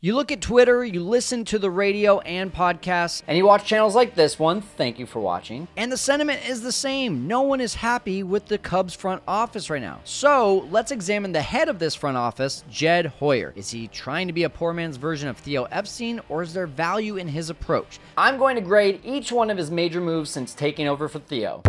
You look at Twitter, you listen to the radio and podcasts, and you watch channels like this one. Thank you for watching. And the sentiment is the same. No one is happy with the Cubs front office right now. So let's examine the head of this front office, Jed Hoyer. Is he trying to be a poor man's version of Theo, or is there value in his approach? I'm going to grade each one of his major moves since taking over for Theo.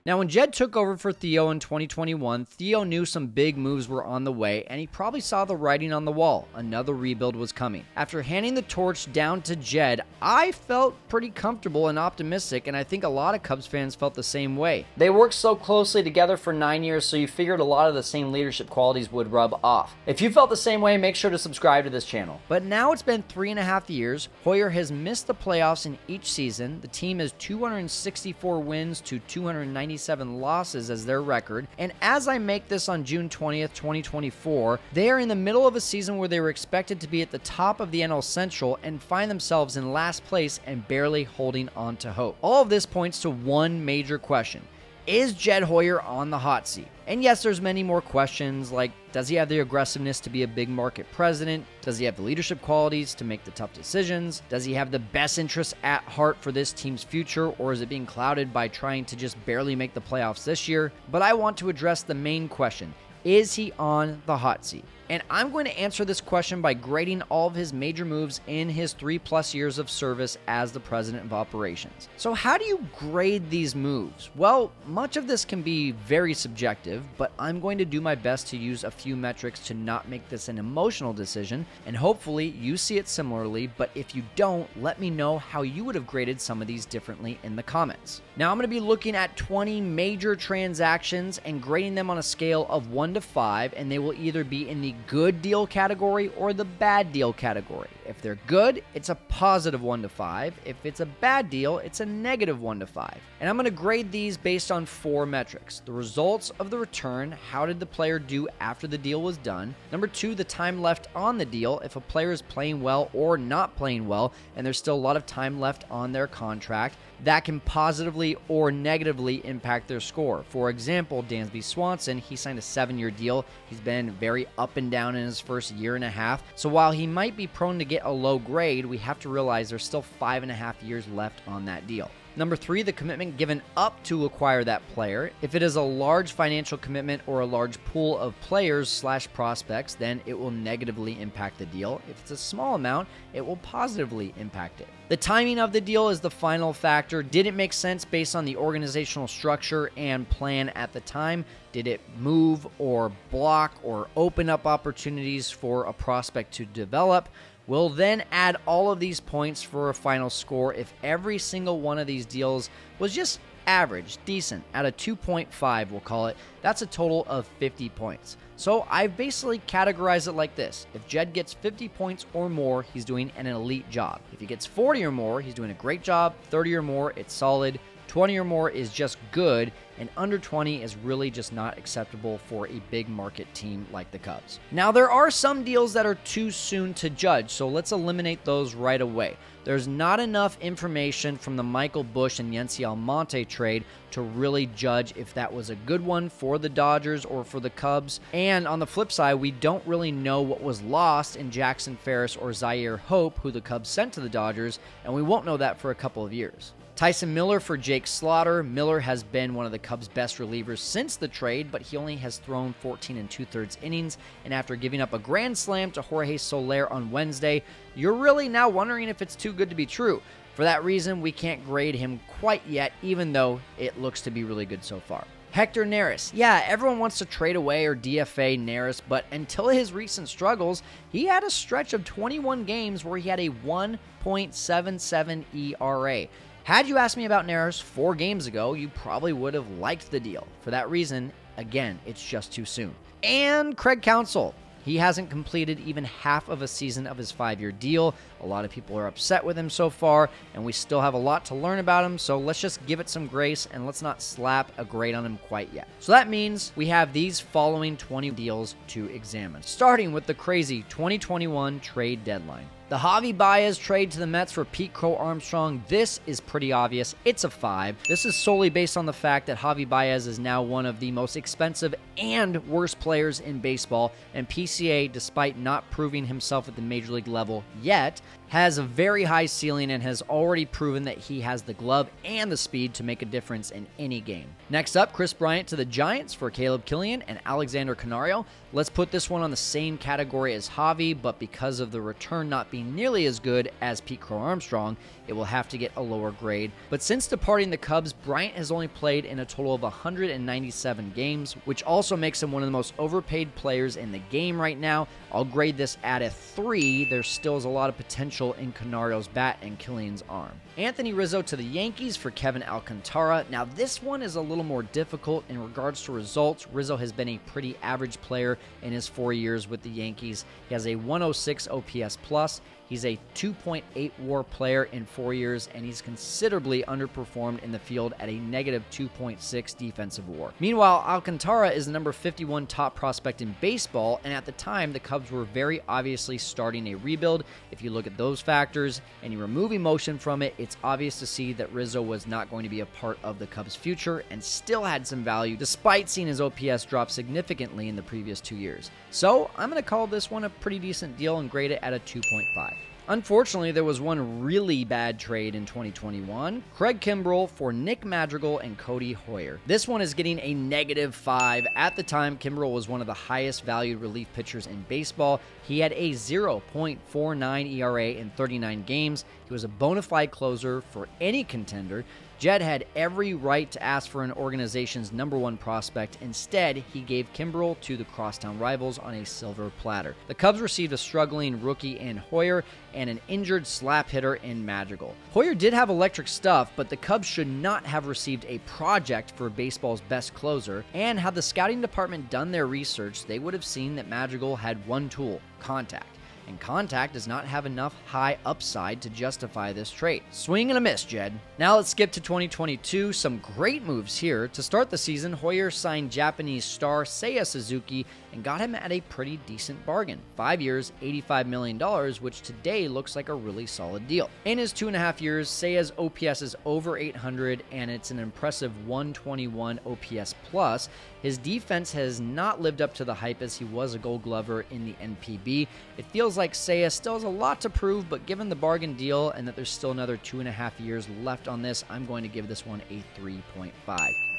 Now, when Jed took over for Theo in 2021, Theo knew some big moves were on the way, and he probably saw the writing on the wall. Another rebuild was coming. After handing the torch down to Jed, I felt pretty comfortable and optimistic, and I think a lot of Cubs fans felt the same way. They worked so closely together for 9 years, so you figured a lot of the same leadership qualities would rub off. If you felt the same way, make sure to subscribe to this channel. But now it's been 3.5 years. Hoyer has missed the playoffs in each season. The team has 264 wins to 297 losses as their record, and as I make this on June 20th, 2024, they are in the middle of a season where they were expected to be at the top of the NL Central and find themselves in last place and barely holding on to hope. All of this points to one major question. Is Jed Hoyer on the hot seat? And yes, there's many more questions, like does he have the aggressiveness to be a big market president? Does he have the leadership qualities to make the tough decisions? Does he have the best interests at heart for this team's future, or is it being clouded by trying to just barely make the playoffs this year? But I want to address the main question. Is he on the hot seat? And I'm going to answer this question by grading all of his major moves in his 3+ years of service as the president of operations. So how do you grade these moves? Well, much of this can be very subjective, but I'm going to do my best to use a few metrics to not make this an emotional decision, and hopefully you see it similarly, but if you don't, let me know how you would have graded some of these differently in the comments. Now I'm going to be looking at 20 major transactions and grading them on a scale of 1 to 5, and they will either be in the good deal category or the bad deal category. If they're good, it's a positive 1 to 5. If it's a bad deal, it's a negative 1 to 5. And I'm going to grade these based on 4 metrics. The results of the return, how did the player do after the deal was done? Number 2, the time left on the deal, if a player is playing well or not playing well, and there's still a lot of time left on their contract, that can positively or negatively impact their score. For example, Dansby Swanson, he signed a 7-year deal. He's been very up and down in his first 1.5 years. So while he might be prone to get a low grade, we have to realize there's still 5.5 years left on that deal. Number 3, the commitment given up to acquire that player. If it is a large financial commitment or a large pool of players/prospects, then it will negatively impact the deal. If it's a small amount, it will positively impact it. The timing of the deal is the final factor. Did it make sense based on the organizational structure and plan at the time? Did it move or block or open up opportunities for a prospect to develop? We'll then add all of these points for a final score if every single one of these deals was just average, decent, at a 2.5, we'll call it. That's a total of 50 points. So I've basically categorized it like this. If Jed gets 50 points or more, he's doing an elite job. If he gets 40 or more, he's doing a great job. 30 or more, it's solid. 20 or more is just good, and under 20 is really just not acceptable for a big market team like the Cubs. Now, there are some deals that are too soon to judge, so let's eliminate those right away. There's not enough information from the Michael Busch and Yency Almonte trade to really judge if that was a good one for the Dodgers or for the Cubs. And on the flip side, we don't really know what was lost in Jackson Ferris or Zaire Hope, who the Cubs sent to the Dodgers, and we won't know that for a couple of years. Tyson Miller for Jake Slaughter. Miller has been one of the Cubs' best relievers since the trade, but he only has thrown 14 2/3 innings, and after giving up a grand slam to Jorge Soler on Wednesday, you're really now wondering if it's too good to be true. For that reason, we can't grade him quite yet, even though it looks to be really good so far. Hector Neris. Yeah, everyone wants to trade away or DFA Neris, but until his recent struggles, he had a stretch of 21 games where he had a 1.77 ERA. Had you asked me about Neris 4 games ago, you probably would have liked the deal. For that reason, again, it's just too soon. And Craig Counsell. He hasn't completed even half of a season of his 5-year deal. A lot of people are upset with him so far, and we still have a lot to learn about him, so let's just give it some grace and let's not slap a grade on him quite yet. So that means we have these following 20 deals to examine, starting with the crazy 2021 trade deadline. The Javi Baez trade to the Mets for Pete Crow Armstrong, this is pretty obvious. It's a 5. This is solely based on the fact that Javi Baez is now one of the most expensive and worst players in baseball, and PCA, despite not proving himself at the major league level yet, has a very high ceiling and has already proven that he has the glove and the speed to make a difference in any game. Next up, Chris Bryant to the Giants for Caleb Killian and Alexander Canario. Let's put this one on the same category as Javi, but because of the return not being nearly as good as Pete Crow Armstrong, it will have to get a lower grade. But since departing the Cubs, Bryant has only played in a total of 197 games, which also makes him one of the most overpaid players in the game right now. I'll grade this at a 3. There still is a lot of potential in Canario's bat and Killian's arm. Anthony Rizzo to the Yankees for Kevin Alcantara. Now this one is a little more difficult in regards to results. Rizzo has been a pretty average player in his 4 years with the Yankees. He has a 106 OPS plus. He's a 2.8 WAR player in 4 years, and he's considerably underperformed in the field at a negative 2.6 defensive WAR. Meanwhile, Alcantara is the number 51 top prospect in baseball, and at the time, the Cubs were very obviously starting a rebuild. If you look at those factors and you remove emotion from it, it's obvious to see that Rizzo was not going to be a part of the Cubs' future and still had some value despite seeing his OPS drop significantly in the previous 2 years. So I'm going to call this one a pretty decent deal and grade it at a 2.5. Unfortunately, there was one really bad trade in 2021. Craig Kimbrell for Nick Madrigal and Cody Hoyer. This one is getting a negative 5. At the time, Kimbrell was one of the highest valued relief pitchers in baseball. He had a 0.49 ERA in 39 games. He was a bona fide closer for any contender. Jed had every right to ask for an organization's #1 prospect. Instead, he gave Kimbrell to the crosstown rivals on a silver platter. The Cubs received a struggling rookie in Hoyer and an injured slap hitter in Madrigal. Hoyer did have electric stuff, but the Cubs should not have received a project for baseball's best closer, and had the scouting department done their research, they would have seen that Madrigal had one tool: contact. And contact does not have enough high upside to justify this trade. Swing and a miss, Jed. Now let's skip to 2022. Some great moves here. To start the season, Hoyer signed Japanese star Seiya Suzuki and got him at a pretty decent bargain. 5 years, $85 million, which today looks like a really solid deal. In his 2.5 years, Seiya's OPS is over 800, and it's an impressive 121 OPS plus. His defense has not lived up to the hype as he was a Gold Glover in the NPB. It feels like Seiya still has a lot to prove, but given the bargain deal and that there's still another 2.5 years left on this, I'm going to give this one a 3.5.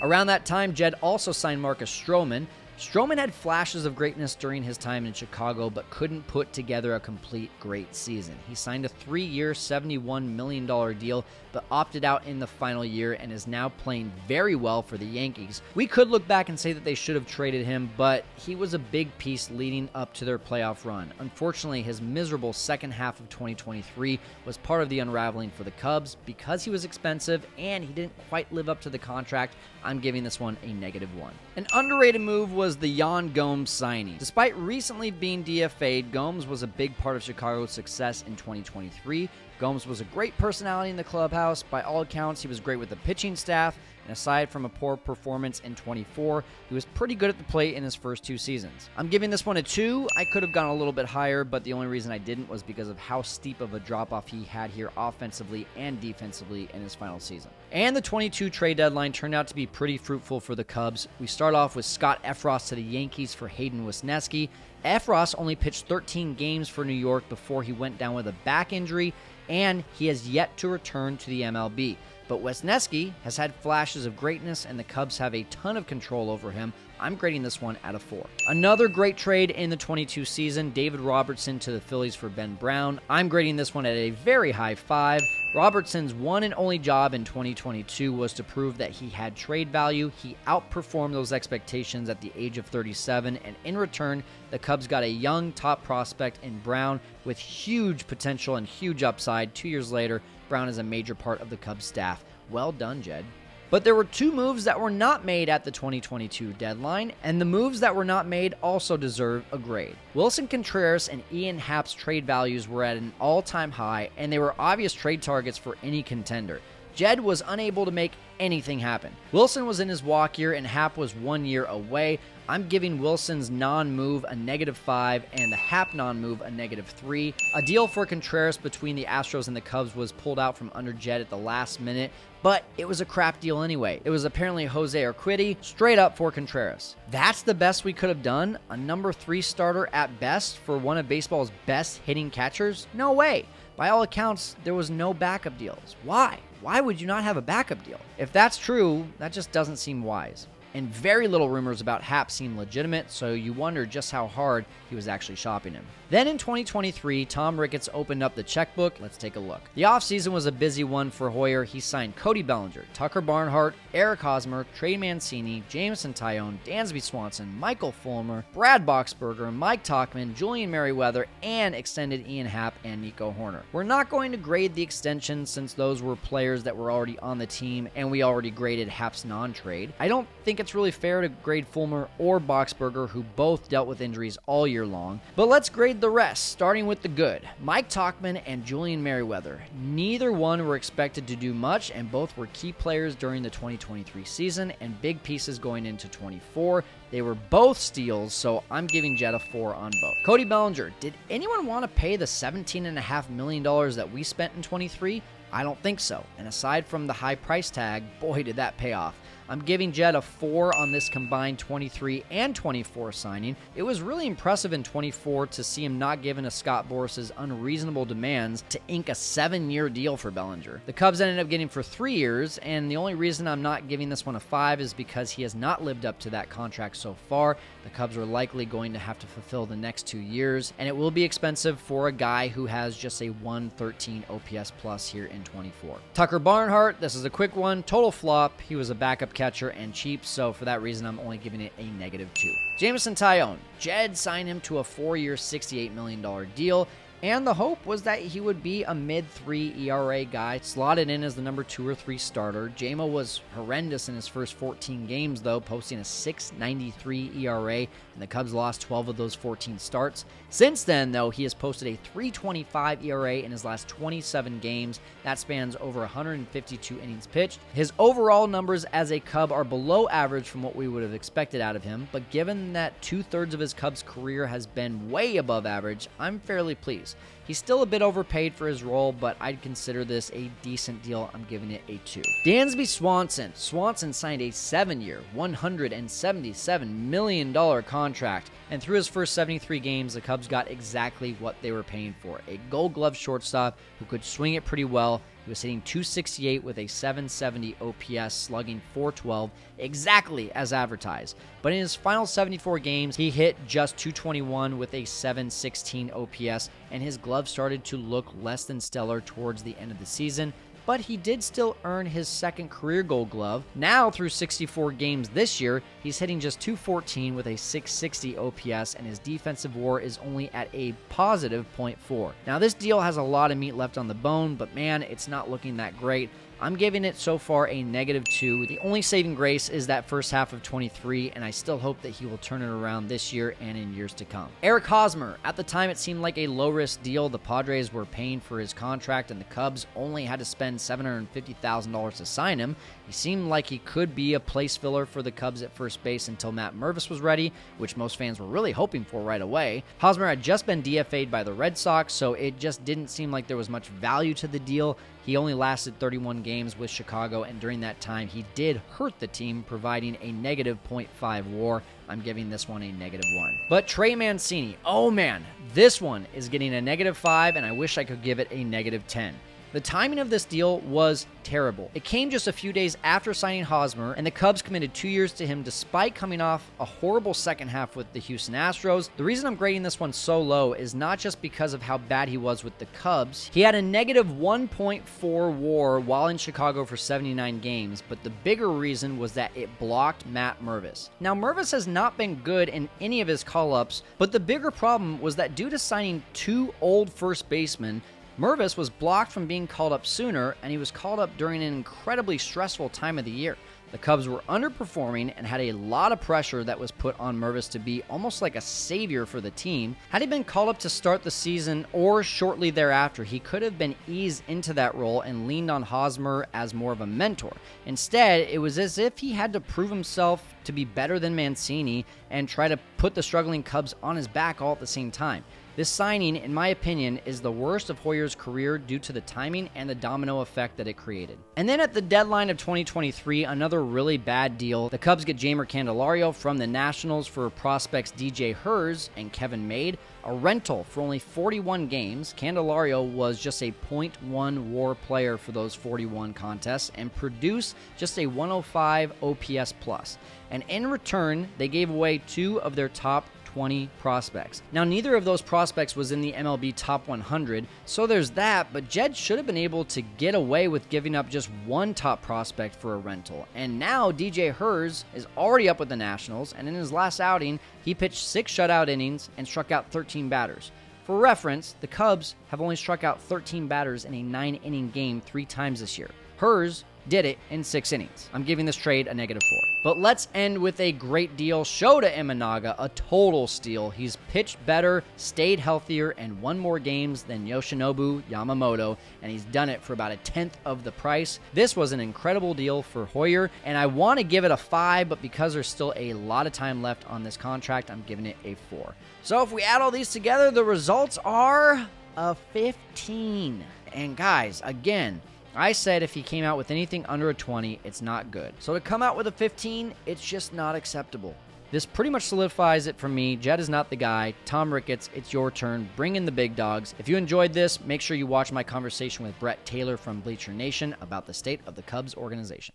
Around that time, Jed also signed Marcus Stroman. Stroman had flashes of greatness during his time in Chicago, but couldn't put together a complete great season. He signed a 3-year, $71 million deal, but opted out in the final year and is now playing very well for the Yankees. We could look back and say that they should have traded him, but he was a big piece leading up to their playoff run. Unfortunately, his miserable second half of 2023 was part of the unraveling for the Cubs. Because he was expensive and he didn't quite live up to the contract, I'm giving this one a -1. An underrated move was the Yan Gomes signing. Despite recently being DFA'd, Gomes was a big part of Chicago's success in 2023. Gomes was a great personality in the clubhouse. By all accounts, he was great with the pitching staff, and aside from a poor performance in 24, he was pretty good at the plate in his first 2 seasons. I'm giving this one a 2. I could have gone a little bit higher, but the only reason I didn't was because of how steep of a drop-off he had here offensively and defensively in his final season. And the 22 trade deadline turned out to be pretty fruitful for the Cubs. We start off with Scott Effross to the Yankees for Hayden Wesneski. Effross only pitched 13 games for New York before he went down with a back injury, and he has yet to return to the MLB. But Wesneski has had flashes of greatness, and the Cubs have a ton of control over him. I'm grading this one at a 4. Another great trade in the 22 season, David Robertson to the Phillies for Ben Brown. I'm grading this one at a very high 5. Robertson's one and only job in 2022 was to prove that he had trade value. He outperformed those expectations at the age of 37, and in return, the Cubs got a young top prospect in Brown with huge potential and huge upside. 2 years later, Brown is a major part of the Cubs staff. Well done, Jed. But there were 2 moves that were not made at the 2022 deadline, and the moves that were not made also deserve a grade. Wilson Contreras and Ian Happ's trade values were at an all-time high, and they were obvious trade targets for any contender. Jed was unable to make anything happen. Wilson was in his walk year and Happ was 1 year away. I'm giving Wilson's non-move a -5 and the Happ non-move a -3. A deal for Contreras between the Astros and the Cubs was pulled out from under Jed at the last minute, but it was a crap deal anyway. It was apparently Jose Urquidy straight up for Contreras. That's the best we could have done? A number 3 starter at best for one of baseball's best hitting catchers? No way. By all accounts, there was no backup deals. Why? Why would you not have a backup deal? If that's true, that just doesn't seem wise. And very little rumors about Happ seem legitimate, so you wonder just how hard he was actually shopping him. Then in 2023, Tom Ricketts opened up the checkbook. Let's take a look. The offseason was a busy one for Hoyer. He signed Cody Bellinger, Tucker Barnhart, Eric Hosmer, Trey Mancini, Jameson Taillon, Dansby Swanson, Michael Fulmer, Brad Boxberger, Mike Tauchman, Julian Merriweather, and extended Ian Happ and Nico Horner. We're not going to grade the extensions since those were players that were already on the team and we already graded Happ's non-trade. I don't think it's really fair to grade Fulmer or Boxberger, who both dealt with injuries all year long. But let's grade the rest, starting with the good. Mike Tauchman and Julian Merriweather. Neither one were expected to do much, and both were key players during the 2023 season and big pieces going into 24. They were both steals, so I'm giving Jed a 4 on both. Cody Bellinger. Did anyone want to pay the $17.5 million that we spent in 23? I don't think so. And aside from the high price tag, boy, did that pay off. I'm giving Jed a 4 on this combined 23 and 24 signing. It was really impressive in 24 to see him not given to Scott Boras's unreasonable demands to ink a 7-year deal for Bellinger. The Cubs ended up getting for 3 years, and the only reason I'm not giving this one a 5 is because he has not lived up to that contract so far. The Cubs are likely going to have to fulfill the next 2 years, and it will be expensive for a guy who has just a 113 OPS plus here in 24. Tucker Barnhart, this is a quick one. Total flop. He was a backup catcher and cheap, so for that reason I'm only giving it a -2. Jameson Taillon. Jed signed him to a 4-year $68 million deal, and the hope was that he would be a mid-3 ERA guy, slotted in as the number 2 or 3 starter. JMO was horrendous in his first 14 games, though, posting a 6.93 ERA, and the Cubs lost 12 of those 14 starts. Since then, though, he has posted a 3.25 ERA in his last 27 games. That spans over 152 innings pitched. His overall numbers as a Cub are below average from what we would have expected out of him, but given that 2/3 of his Cubs career has been way above average, I'm fairly pleased. He's still a bit overpaid for his role, but I'd consider this a decent deal. I'm giving it a 2. Dansby Swanson. Swanson signed a 7-year, $177 million contract, and through his first 73 games, the Cubs got exactly what they were paying for. A Gold Glove shortstop who could swing it pretty well. He was hitting .268 with a .770 OPS, slugging .412, exactly as advertised. But in his final 74 games, he hit just .221 with a .716 OPS, and his glove started to look less than stellar towards the end of the season. But he did still earn his second career Gold Glove. Now, through 64 games this year, he's hitting just .214 with a .660 OPS, and his defensive WAR is only at a positive .4. Now, this deal has a lot of meat left on the bone, but man, it's not looking that great. I'm giving it so far a -2. The only saving grace is that first half of 23, and I still hope that he will turn it around this year and in years to come. Eric Hosmer. At the time, it seemed like a low-risk deal. The Padres were paying for his contract, and the Cubs only had to spend $750,000 to sign him. He seemed like he could be a place filler for the Cubs at first base until Matt Mervis was ready, which most fans were really hoping for right away. Hosmer had just been DFA'd by the Red Sox, so it just didn't seem like there was much value to the deal. He only lasted 31 games with Chicago, and during that time, he did hurt the team, providing a -0.5 WAR. I'm giving this one a -1. But Trey Mancini, oh man, this one is getting a -5, and I wish I could give it a -10. The timing of this deal was terrible. It came just a few days after signing Hosmer, and the Cubs committed 2 years to him despite coming off a horrible second half with the Houston Astros. The reason I'm grading this one so low is not just because of how bad he was with the Cubs. He had a -1.4 WAR while in Chicago for 79 games, but the bigger reason was that it blocked Matt Mervis. Now, Mervis has not been good in any of his call-ups, but the bigger problem was that due to signing 2 old first basemen, Mervis was blocked from being called up sooner, and he was called up during an incredibly stressful time of the year. The Cubs were underperforming and had a lot of pressure that was put on Mervis to be almost like a savior for the team. Had he been called up to start the season or shortly thereafter, he could have been eased into that role and leaned on Hosmer as more of a mentor. Instead, it was as if he had to prove himself to be better than Mancini and try to put the struggling Cubs on his back all at the same time. This signing, in my opinion, is the worst of Hoyer's career due to the timing and the domino effect that it created. And then at the deadline of 2023, another really bad deal. The Cubs get Jeimer Candelario from the Nationals for prospects DJ Hers and Kevin Made, a rental for only 41 games. Candelario was just a .1 WAR player for those 41 contests and produced just a 105 OPS plus. And in return, they gave away 2 of their top 20 prospects. Now, neither of those prospects was in the MLB top 100, so there's that, but Jed should have been able to get away with giving up just 1 top prospect for a rental. And now DJ Hers is already up with the Nationals, and in his last outing, he pitched 6 shutout innings and struck out 13 batters. For reference, the Cubs have only struck out 13 batters in a 9-inning game 3 times this year. Hers did it in 6 innings. I'm giving this trade a -4. But let's end with a great deal. Shota Imanaga, a total steal. He's pitched better, stayed healthier, and won more games than Yoshinobu Yamamoto, and he's done it for about 1/10 of the price. This was an incredible deal for Hoyer, and I want to give it a 5, but because there's still a lot of time left on this contract, I'm giving it a 4. So if we add all these together, the results are a 15. And guys, again, I said if he came out with anything under a 20, it's not good. So to come out with a 15, it's just not acceptable. This pretty much solidifies it for me. Jed is not the guy. Tom Ricketts, it's your turn. Bring in the big dogs. If you enjoyed this, make sure you watch my conversation with Brett Taylor from Bleacher Nation about the state of the Cubs organization.